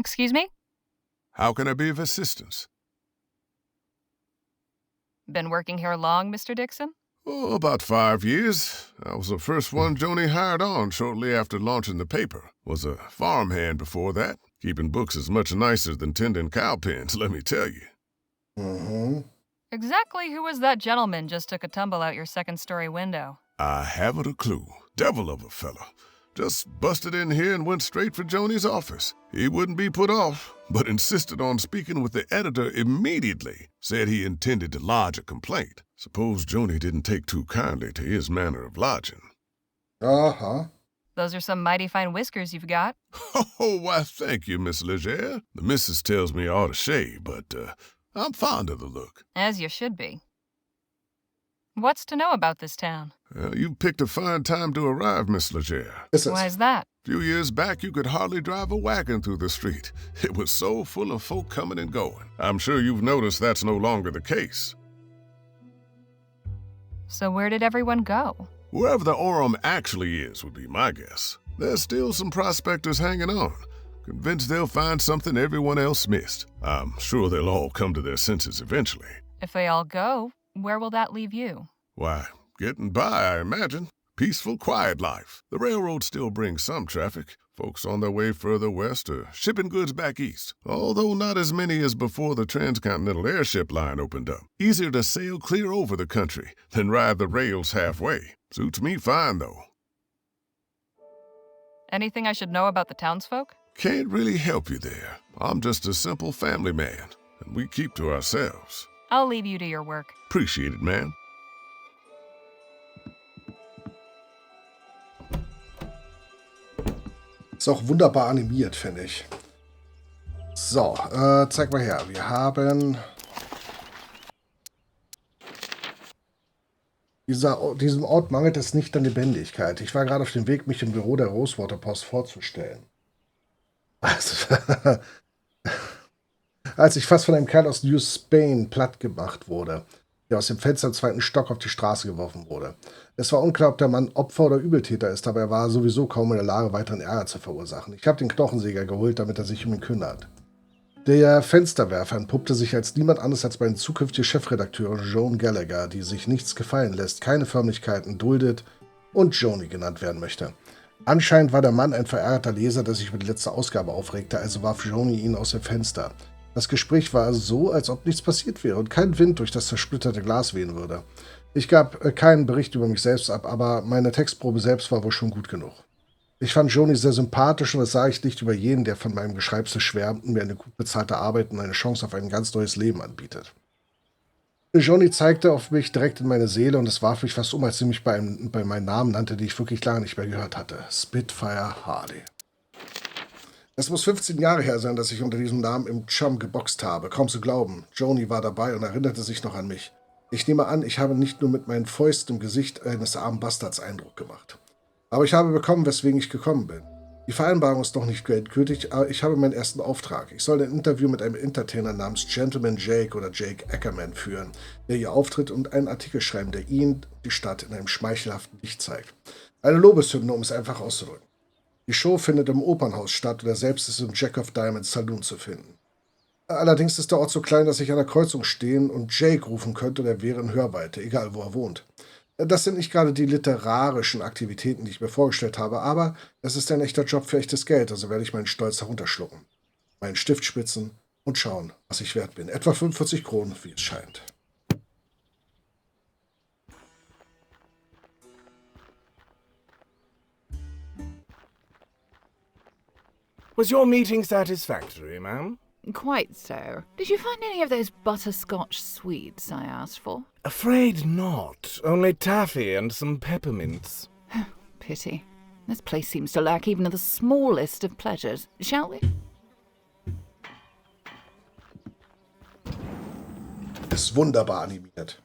Excuse me? How can I be of assistance? Been working here long, Mr. Dixon? Oh, about 5 years. I was the first one Joni hired on shortly after launching the paper. Was a farmhand before that. Keeping books is much nicer than tending cow pens, let me tell you. Mm-hmm. Exactly who was that gentleman just took a tumble out your second-story window? I haven't a clue. Devil of a fella. Just busted in here and went straight for Joni's office. He wouldn't be put off, but insisted on speaking with the editor immediately. Said he intended to lodge a complaint. Suppose Joni didn't take too kindly to his manner of lodging. Uh-huh. Those are some mighty fine whiskers you've got. Oh, why, thank you, Miss Leger. The missus tells me I ought to shave, but I'm fond of the look. As you should be. What's to know about this town? Well, you picked a fine time to arrive, Miss Leger. Why's that? A few years back, you could hardly drive a wagon through the street. It was so full of folk coming and going. I'm sure you've noticed that's no longer the case. So where did everyone go? Wherever the Orem actually is would be my guess. There's still some prospectors hanging on, convinced they'll find something everyone else missed. I'm sure they'll all come to their senses eventually. If they all go, where will that leave you? Why, getting by, I imagine. Peaceful, quiet life. The railroad still brings some traffic. Folks on their way further west or shipping goods back east. Although not as many as before the transcontinental airship line opened up. Easier to sail clear over the country than ride the rails halfway. Suits me fine, though. Anything I should know about the townsfolk? Can't really help you there. I'm just a simple family man, and we keep to ourselves. I'll leave you to your work. Appreciate it, ma'am. Ist auch wunderbar animiert, finde ich. So, zeig mal her. Wir haben... Diesem Ort mangelt es nicht an Lebendigkeit. Ich war gerade auf dem Weg, mich im Büro der Rosewater Post vorzustellen. Also, als ich fast von einem Kerl aus New Spain platt gemacht wurde, der aus dem Fenster im 2. Stock auf die Straße geworfen wurde. Es war unklar, ob der Mann Opfer oder Übeltäter ist, aber er war sowieso kaum in der Lage, weiteren Ärger zu verursachen. Ich habe den Knochensäger geholt, damit er sich um ihn kümmert. Der Fensterwerfer entpuppte sich als niemand anderes als meine zukünftige Chefredakteurin Joan Gallagher, die sich nichts gefallen lässt, keine Förmlichkeiten duldet und Joni genannt werden möchte. Anscheinend war der Mann ein verärgerter Leser, der sich über die letzte Ausgabe aufregte, also warf Joni ihn aus dem Fenster. Das Gespräch war so, als ob nichts passiert wäre und kein Wind durch das zersplitterte Glas wehen würde. Ich gab keinen Bericht über mich selbst ab, aber meine Textprobe selbst war wohl schon gut genug. Ich fand Joni sehr sympathisch und das sah ich nicht über jeden, der von meinem Geschreibsel schwärmt und mir eine gut bezahlte Arbeit und eine Chance auf ein ganz neues Leben anbietet. Joni zeigte auf mich direkt in meine Seele und es warf mich fast um, als sie mich bei meinem Namen nannte, den ich wirklich lange nicht mehr gehört hatte. Spitfire Harley. Es muss 15 Jahre her sein, dass ich unter diesem Namen im Chum geboxt habe. Kaum zu glauben. Joni war dabei und erinnerte sich noch an mich. Ich nehme an, ich habe nicht nur mit meinen Fäusten im Gesicht eines armen Bastards Eindruck gemacht. Aber ich habe bekommen, weswegen ich gekommen bin. Die Vereinbarung ist noch nicht endgültig, aber ich habe meinen ersten Auftrag. Ich soll ein Interview mit einem Entertainer namens Gentleman Jake oder Jake Ackerman führen, der hier auftritt und einen Artikel schreiben, der ihn, die Stadt, in einem schmeichelhaften Licht zeigt. Eine Lobeshymne, um es einfach auszudrücken. Die Show findet im Opernhaus statt und er selbst ist im Jack of Diamonds Saloon zu finden. Allerdings ist der Ort so klein, dass ich an der Kreuzung stehen und Jake rufen könnte und er wäre in Hörweite, egal wo er wohnt. Das sind nicht gerade die literarischen Aktivitäten, die ich mir vorgestellt habe, aber es ist ein echter Job für echtes Geld, also werde ich meinen Stolz herunterschlucken, meinen Stift spitzen und schauen, was ich wert bin. Etwa 45 Kronen, wie es scheint. Was your meeting satisfactory, ma'am? Quite so. Did you find any of those butterscotch sweets I asked for? Afraid not. Only taffy and some peppermints. Pity. This place seems to lack even the smallest of pleasures. Shall we? Ist wunderbar animiert.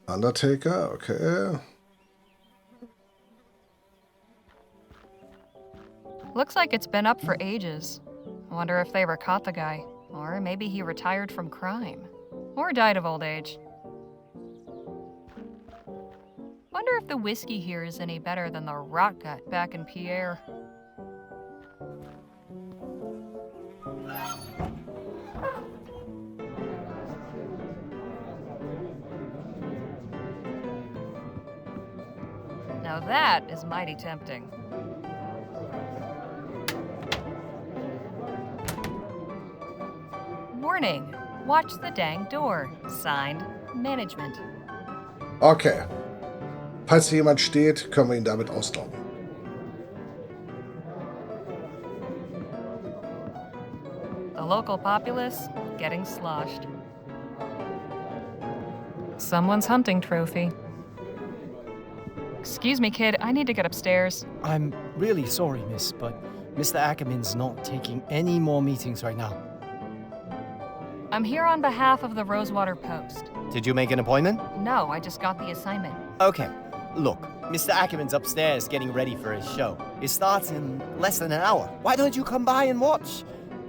Undertaker, okay. Looks like it's been up for ages. I wonder if they ever caught the guy. Or maybe he retired from crime. Or died of old age. Wonder if the whiskey here is any better than the rot gut back in Pierre. Now that is mighty tempting. Warning, watch the dang door. Signed, Management. Okay. Falls hier jemand steht, können wir ihn damit ausloggen. The local populace getting sloshed. Someone's hunting trophy. Excuse me, kid, I need to get upstairs. I'm really sorry, miss, but Mr. Ackerman's not taking any more meetings right now. I'm here on behalf of the Rosewater Post. Did you make an appointment? No, I just got the assignment. Okay, look, Mr. Ackerman's upstairs getting ready for his show. It starts in less than an hour. Why don't you come by and watch?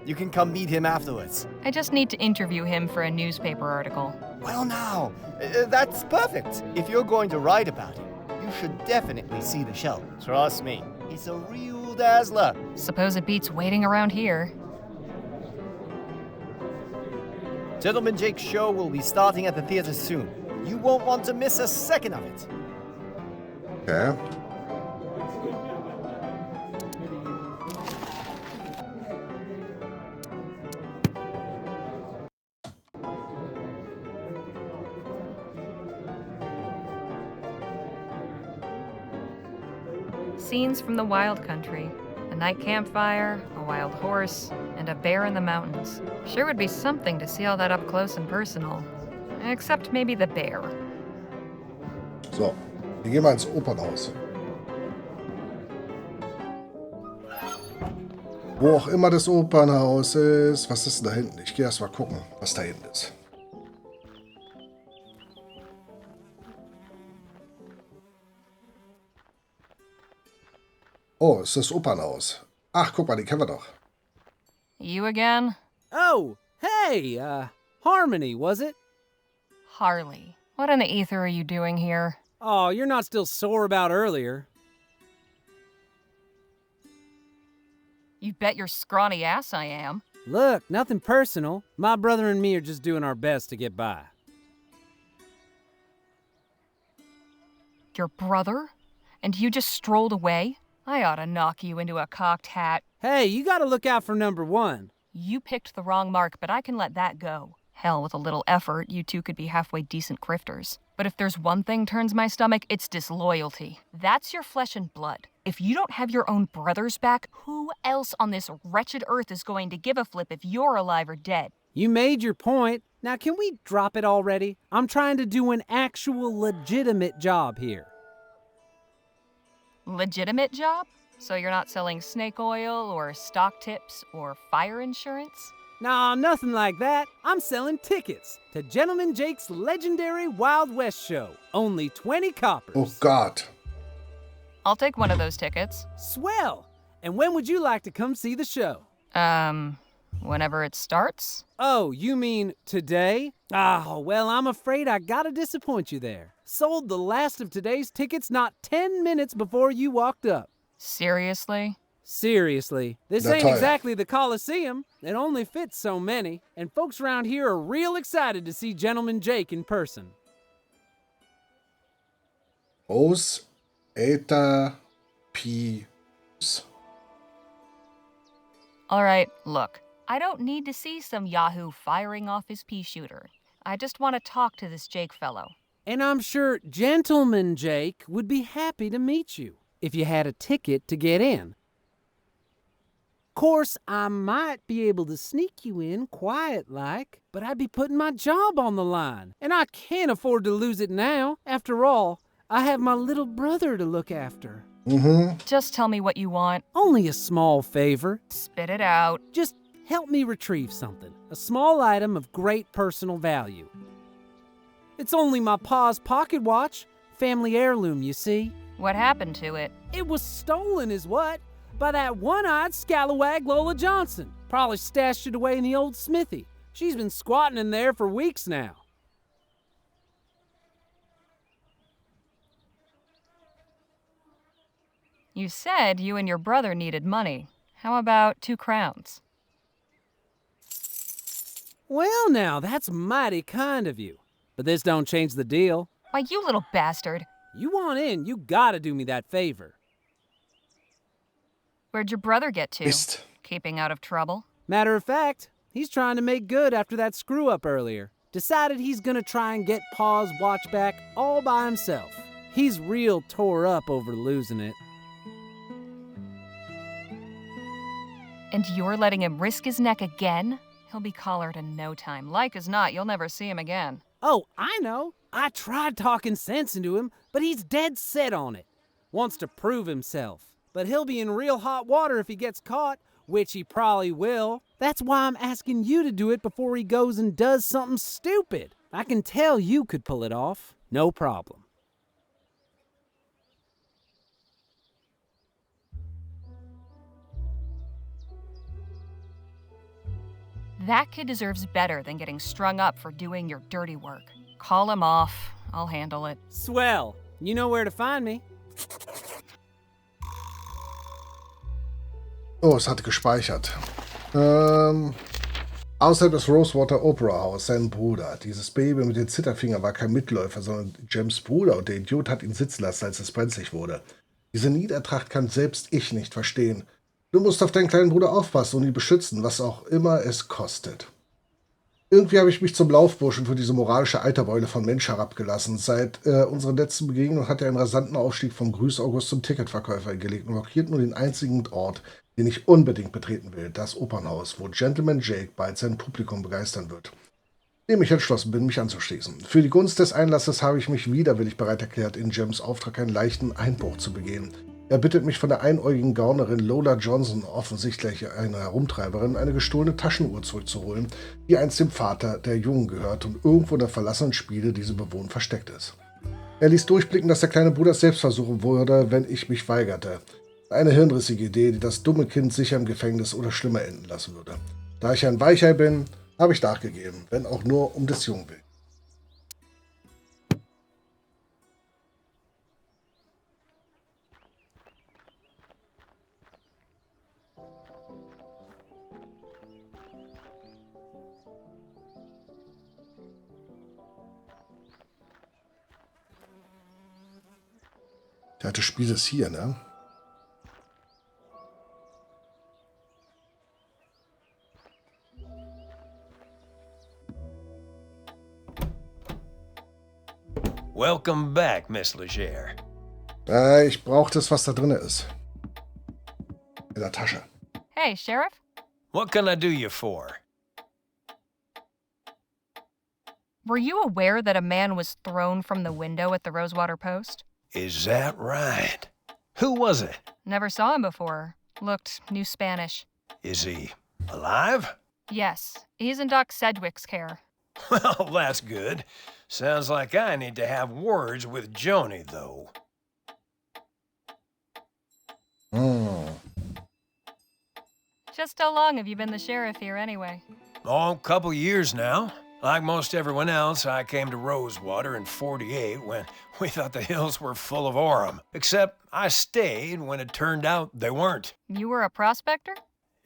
You can come meet him afterwards. I just need to interview him for a newspaper article. Well, now, that's perfect. If you're going to write about him, you should definitely see the show. Trust me, it's a real dazzler. Suppose it beats waiting around here. Gentleman Jake's show will be starting at the theater soon. You won't want to miss a second of it. Okay. Scenes from the wild country. A night campfire, a wild horse, and a bear in the mountains. Sure would be something to see all that up close and personal. Except maybe the bear. So, wir gehen mal ins Opernhaus. Wo auch immer das Opernhaus ist. Was ist denn da hinten? Ich gehe erst mal gucken, was da hinten ist. Oh, ist das Opernhaus. Ach, guck mal, die kennen wir doch. You again? Oh, hey, Harmony, was it? Harley. What in the ether are you doing here? Oh, you're not still sore about earlier. You bet your scrawny ass I am. Look, nothing personal. My brother and me are just doing our best to get by. Your brother? And you just strolled away? I ought to knock you into a cocked hat. Hey, you gotta look out for number one. You picked the wrong mark, but I can let that go. Hell, with a little effort, you two could be halfway decent grifters. But if there's one thing turns my stomach, it's disloyalty. That's your flesh and blood. If you don't have your own brothers back, who else on this wretched earth is going to give a flip if you're alive or dead? You made your point. Now can we drop it already? I'm trying to do an actual legitimate job here. Legitimate job? So you're not selling snake oil or stock tips or fire insurance? Nah, nothing like that. I'm selling tickets to Gentleman Jake's legendary Wild West show. Only 20 coppers. Oh Gott. I'll take one of those tickets. Swell! And when would you like to come see the show? Whenever it starts? Oh, you mean today? Ah, well, I'm afraid I gotta disappoint you there. Sold the last of today's tickets not 10 minutes before you walked up. Seriously? Seriously, this That's ain't all. exactly the Coliseum. It only fits so many, and folks around here are real excited to see Gentleman Jake in person. Rosewater Peace. All right, look. I don't need to see some yahoo firing off his pea shooter. I just want to talk to this Jake fellow. And I'm sure Gentleman Jake would be happy to meet you if you had a ticket to get in. Course, I might be able to sneak you in quiet-like, but I'd be putting my job on the line, and I can't afford to lose it now. After all, I have my little brother to look after. Just tell me what you want. Only a small favor. Spit it out. Just help me retrieve something. A small item of great personal value. It's only my pa's pocket watch. Family heirloom, you see. What happened to it? It was stolen is what? By that one-eyed scalawag Lola Johnson. Probably stashed it away in the old smithy. She's been squatting in there for weeks now. You said you and your brother needed money. How about 2 crowns? Well, now, that's mighty kind of you. But this don't change the deal. Why, you little bastard. You want in, you gotta do me that favor. Where'd your brother get to? Mist. Keeping out of trouble? Matter of fact, he's trying to make good after that screw-up earlier. Decided he's gonna try and get Pa's watch back all by himself. He's real tore up over losing it. And you're letting him risk his neck again? He'll be collared in no time. Like as not, you'll never see him again. Oh, I know. I tried talking sense into him, but he's dead set on it. Wants to prove himself. But he'll be in real hot water if he gets caught, which he probably will. That's why I'm asking you to do it before he goes and does something stupid. I can tell you could pull it off. No problem. That kid deserves better than getting strung up for doing your dirty work. Call him off. I'll handle it. Swell. You know where to find me. Oh, es hatte gespeichert. Außerhalb des Rosewater Opera House, sein Bruder. Dieses Baby mit den Zitterfingern war kein Mitläufer, sondern Jems Bruder, und der Idiot hat ihn sitzen lassen, als es brenzlig wurde. Diese Niedertracht kann selbst ich nicht verstehen. Du musst auf deinen kleinen Bruder aufpassen und ihn beschützen, was auch immer es kostet. Irgendwie habe ich mich zum Laufburschen für diese moralische Eiterbeule von Mensch herabgelassen. Seit unserer letzten Begegnung hat er einen rasanten Aufstieg vom Grüß-August zum Ticketverkäufer gelegt und blockiert nur den einzigen Ort, den ich unbedingt betreten will, das Opernhaus, wo Gentleman Jake bald sein Publikum begeistern wird. Dem ich entschlossen bin, mich anzuschließen. Für die Gunst des Einlasses habe ich mich widerwillig bereit erklärt, in Jems Auftrag einen leichten Einbruch zu begehen. Er bittet mich von der einäugigen Gaunerin Lola Johnson, offensichtlich eine Herumtreiberin, eine gestohlene Taschenuhr zurückzuholen, die einst dem Vater der Jungen gehört und irgendwo in der verlassenen Spiele, die sie bewohnen, versteckt ist. Er ließ durchblicken, dass der kleine Bruder es selbst versuchen würde, wenn ich mich weigerte. Eine hirnrissige Idee, die das dumme Kind sicher im Gefängnis oder schlimmer enden lassen würde. Da ich ein Weichei bin, habe ich nachgegeben, wenn auch nur um des Jungen willen. Ja, das Spiel ist hier, ne? Welcome back, Miss Leger. Ich brauche das, was da drin ist. In der Tasche. Hey, Sheriff? What can I do you for? Were you aware that a man was thrown from the window at the Rosewater Post? Is that right? Who was it? Never saw him before. Looked New Spanish. Is he alive? Yes, he's in Doc Sedgwick's care. Well, that's good. Sounds like I need to have words with Joni, though. Just how long have you been the sheriff here anyway? Oh, a couple years now. Like most everyone else, I came to Rosewater in '48 when we thought the hills were full of Orem. Except I stayed when it turned out they weren't. You were a prospector?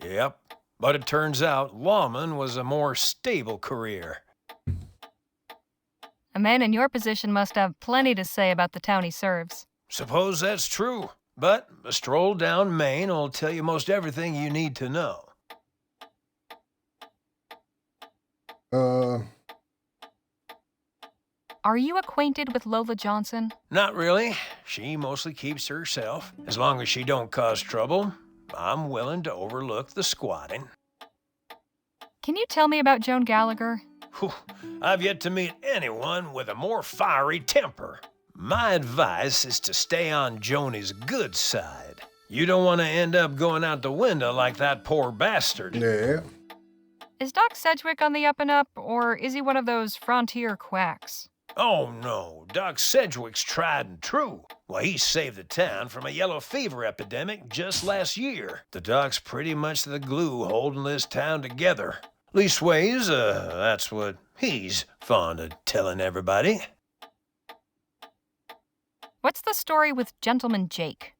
Yep. But it turns out lawman was a more stable career. A man in your position must have plenty to say about the town he serves. Suppose that's true. But a stroll down Main will tell you most everything you need to know. Are you acquainted with Lola Johnson? Not really. She mostly keeps to herself. As long as she don't cause trouble, I'm willing to overlook the squatting. Can you tell me about Joan Gallagher? Whew, I've yet to meet anyone with a more fiery temper. My advice is to stay on Joni's good side. You don't want to end up going out the window like that poor bastard. Nee. Is Doc Sedgwick on the up and up, or is he one of those frontier quacks? Oh, no. Doc Sedgwick's tried and true. Well, he saved the town from a yellow fever epidemic just last year. The doc's pretty much the glue holding this town together. Leastways, that's what he's fond of telling everybody. What's the story with Gentleman Jake?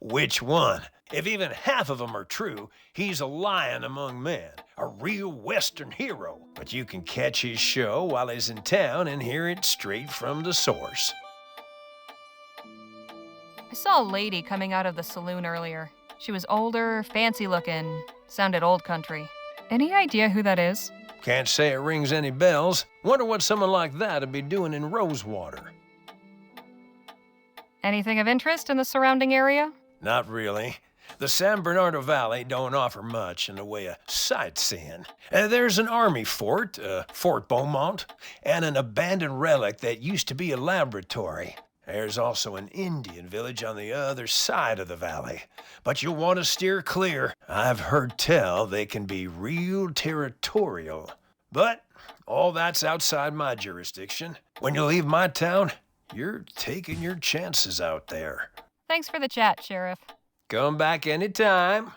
Which one? If even half of them are true, he's a lion among men, a real Western hero. But you can catch his show while he's in town and hear it straight from the source. I saw a lady coming out of the saloon earlier. She was older, fancy looking, sounded old country. Any idea who that is? Can't say it rings any bells. Wonder what someone like that'd be doing in Rosewater. Anything of interest in the surrounding area? Not really. The San Bernardo Valley don't offer much in the way of sightseeing. There's an army fort, Fort Beaumont, and an abandoned relic that used to be a laboratory. There's also an Indian village on the other side of the valley, but you'll want to steer clear. I've heard tell they can be real territorial. But all that's outside my jurisdiction. When you leave my town, you're taking your chances out there. Thanks for the chat, Sheriff. Come back anytime.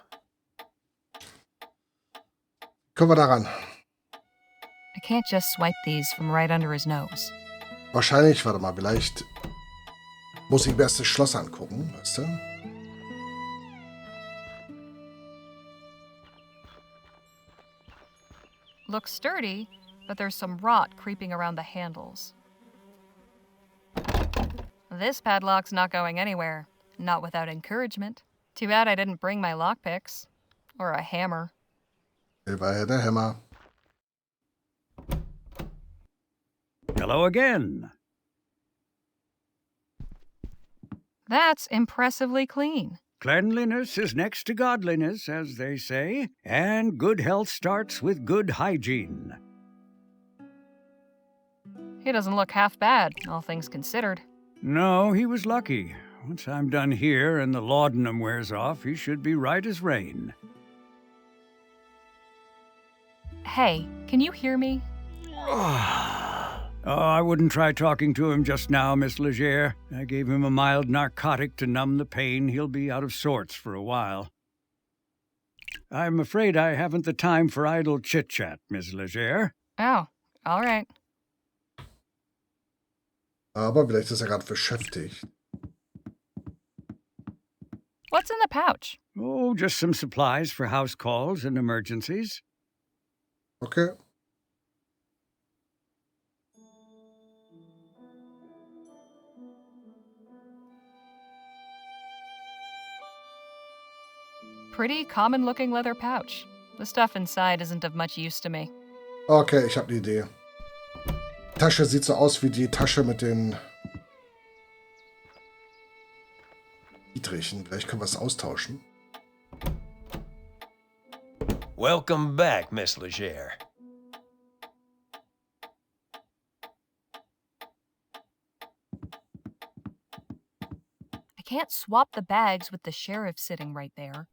Kommen wir daran. I can't just swipe these from right under his nose. Wahrscheinlich, warte mal, vielleicht muss ich mir erst das Schloss angucken, weißt du? Looks sturdy, but there's some rot creeping around the handles. This padlock's not going anywhere. Not without encouragement. Too bad I didn't bring my lockpicks. Or a hammer. Immerhin der Hammer. Hello again. That's impressively clean. Cleanliness is next to godliness, as they say, and good health starts with good hygiene. He doesn't look half bad, all things considered. No, he was lucky. Once I'm done here and the laudanum wears off, he should be right as rain. Hey, can you hear me? Oh, I wouldn't try talking to him just now, Miss Leger. I gave him a mild narcotic to numb the pain. He'll be out of sorts for a while. I'm afraid I haven't the time for idle chit-chat, Miss Leger. Oh, all right. Aber vielleicht ist er gerade beschäftigt. What's in the pouch? Oh, just some supplies for house calls and emergencies. Okay. Pretty common-looking leather pouch. The stuff inside isn't of much use to me. Okay, ich habe eine Idee. Die Tasche sieht so aus wie die Tasche mit den Dietrichen. Vielleicht können wir es austauschen. Welcome back, Miss Leger. I can't swap the bags with the sheriff sitting right there.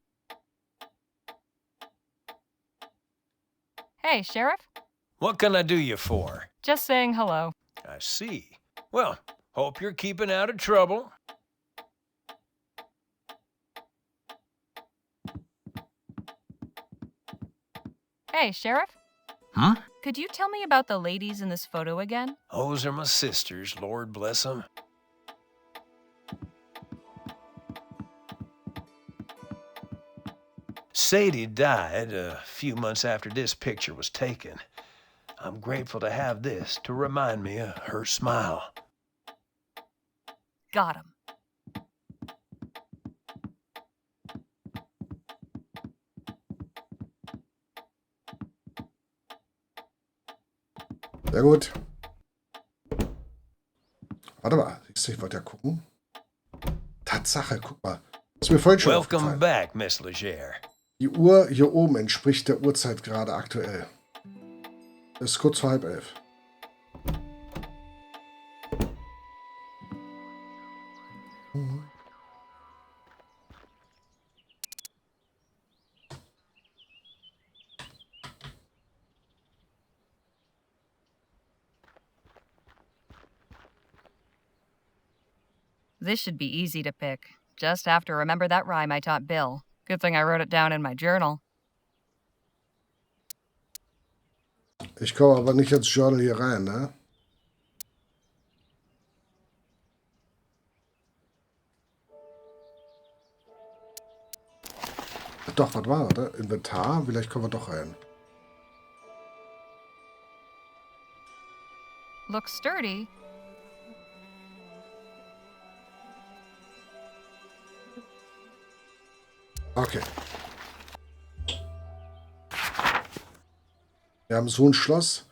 Hey, Sheriff? What can I do you for? Just saying hello. I see. Well, hope you're keeping out of trouble. Hey, Sheriff? Huh? Could you tell me about the ladies in this photo again? Those are my sisters, Lord bless them. Sadie died a few months after this picture was taken. I'm grateful to have this to remind me of her smile. Got him. Sehr gut. Warte mal, ich wollte ja gucken. Tatsache, guck mal. Das ist mir vorhin schon Welcome aufgefallen. back, Miss Leger. Die Uhr hier oben entspricht der Uhrzeit gerade aktuell. Es ist kurz vor 10:30. This should be easy to pick. Just have to remember that rhyme I taught Bill. Good thing I wrote it down in my journal. Ich komme aber nicht ins Journal hier rein, ne? doch, was war das? Inventar? Vielleicht kommen wir doch rein. Looks sturdy. Okay. Wir haben so ein Schloss.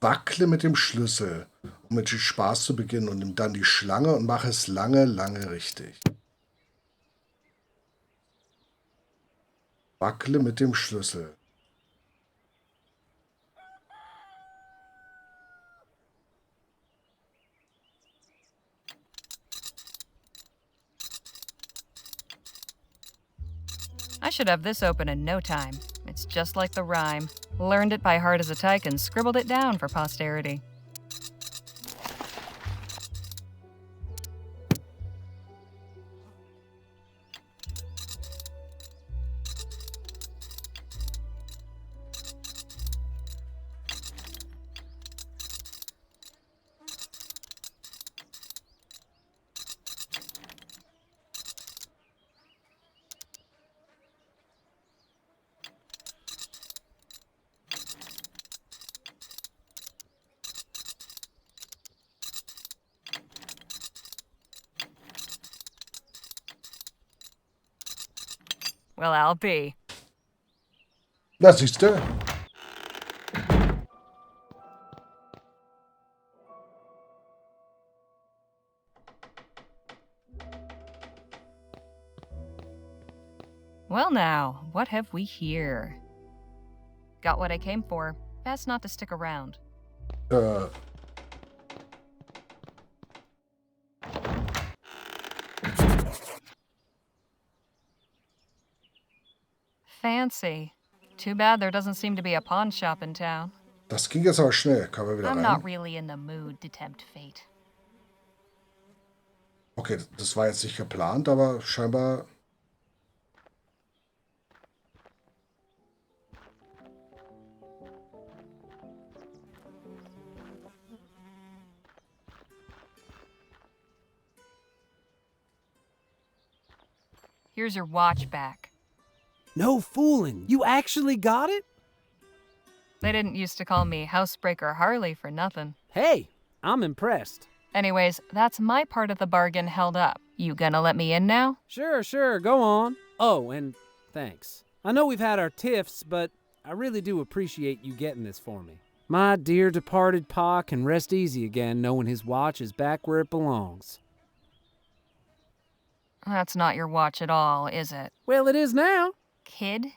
Wackle mit dem Schlüssel, um mit dem Spaß zu beginnen, und nimm dann die Schlange und mache es lange, lange richtig. Wackle mit dem Schlüssel. I should have this open in no time. It's just like the rhyme. Learned it by heart as a tyke and scribbled it down for posterity. Well, I'll be. Na, siehst du? Well now, what have we here? Got what I came for. Best not to stick around. Fancy. Too bad there doesn't seem to be a pawn shop in town. Das ging jetzt aber schnell. Können wir wieder I'm not rein? really in the mood to tempt fate. Okay, das war jetzt nicht geplant, aber scheinbar... Here's your watch back. No fooling. You actually got it? They didn't used to call me Housebreaker Harley for nothing. Hey, I'm impressed. Anyways, that's my part of the bargain held up. You gonna let me in now? Sure, go on. Oh, and thanks. I know we've had our tiffs, but I really do appreciate you getting this for me. My dear departed pa can rest easy again knowing his watch is back where it belongs. That's not your watch at all, is it? Well, it is now. Kid,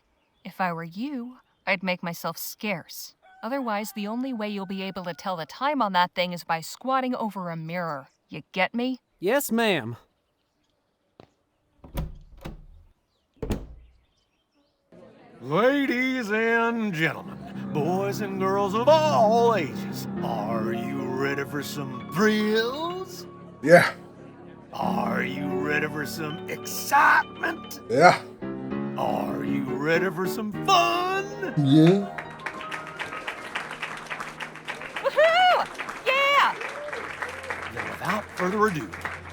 if I were you, I'd make myself scarce. Otherwise, the only way you'll be able to tell the time on that thing is by squatting over a mirror. You get me? Yes, ma'am. Ladies and gentlemen, boys and girls of all ages, are you ready for some thrills? Yeah. Are you ready for some excitement? Yeah. Are you ready for some fun? Yeah. Woohoo! Yeah! Then without further ado,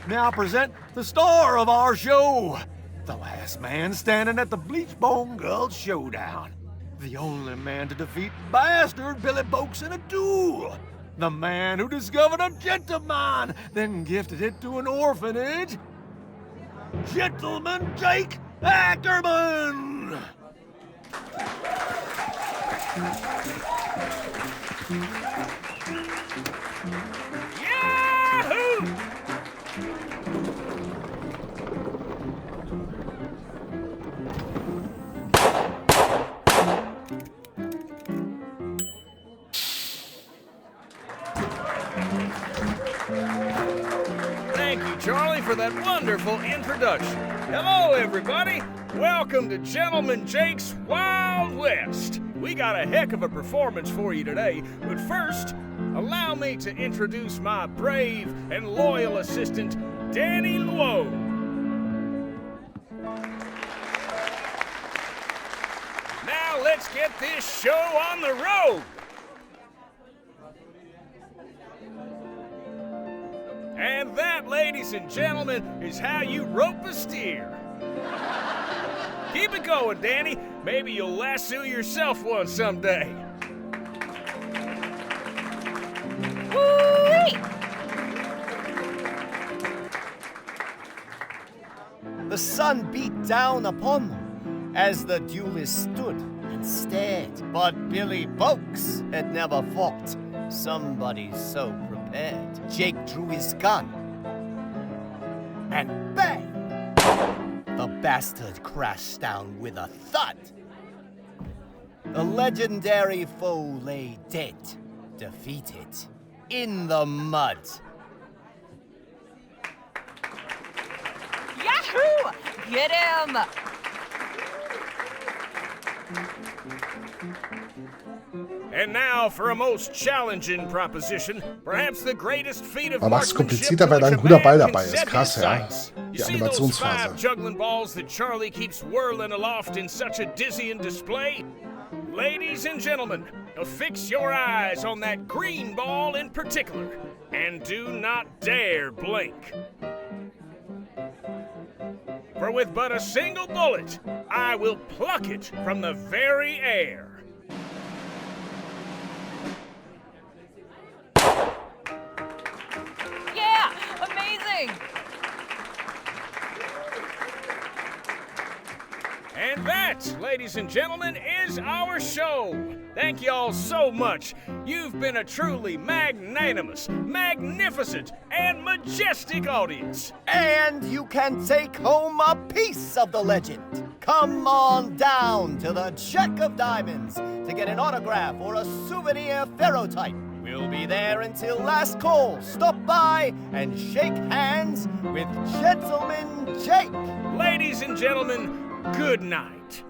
now present the star of our show, the last man standing at the Bleachbone Gulch Showdown. The only man to defeat bastard Billy Boakes in a duel. The man who discovered a gentleman, then gifted it to an orphanage. Gentleman Jake Ackerman! Yahoo! Thank you, Charlie, for that wonderful introduction. Hello, everybody. Welcome to Gentleman Jake's Wild West. We got a heck of a performance for you today, but first, allow me to introduce my brave and loyal assistant, Danny Luo. Now let's get this show on the road. And that, ladies and gentlemen, is how you rope a steer. Keep it going, Danny. Maybe you'll lasso yourself one someday. Woo-wee! The sun beat down upon them as the duelists stood and stared. But Billy Boakes had never fought somebody so prepared. Jake drew his gun, and bang! The bastard crashed down with a thud. The legendary foe lay dead, defeated, in the mud. Yahoo! Get him! And now for a most challenging proposition, perhaps the greatest feat of Aber macht's marksmanship komplizierter, weil da to ein which guter a Ball man dabei can ist. set Krass, his ja. sights. You Die see those 5 Animationsphase. juggling balls that Charlie keeps whirling aloft in such a dizzying display? Ladies and gentlemen, fix your eyes on that green ball in particular, and do not dare blink. For with but a single bullet, I will pluck it from the very air. Yeah! Amazing! And that, ladies and gentlemen, is our show. Thank y'all so much. You've been a truly magnanimous, magnificent, and majestic audience. And you can take home a piece of the legend. Come on down to the Check of Diamonds to get an autograph or a souvenir ferrotype. We'll be there until last call. Stop by and shake hands with Gentleman Jake. Ladies and gentlemen, good night.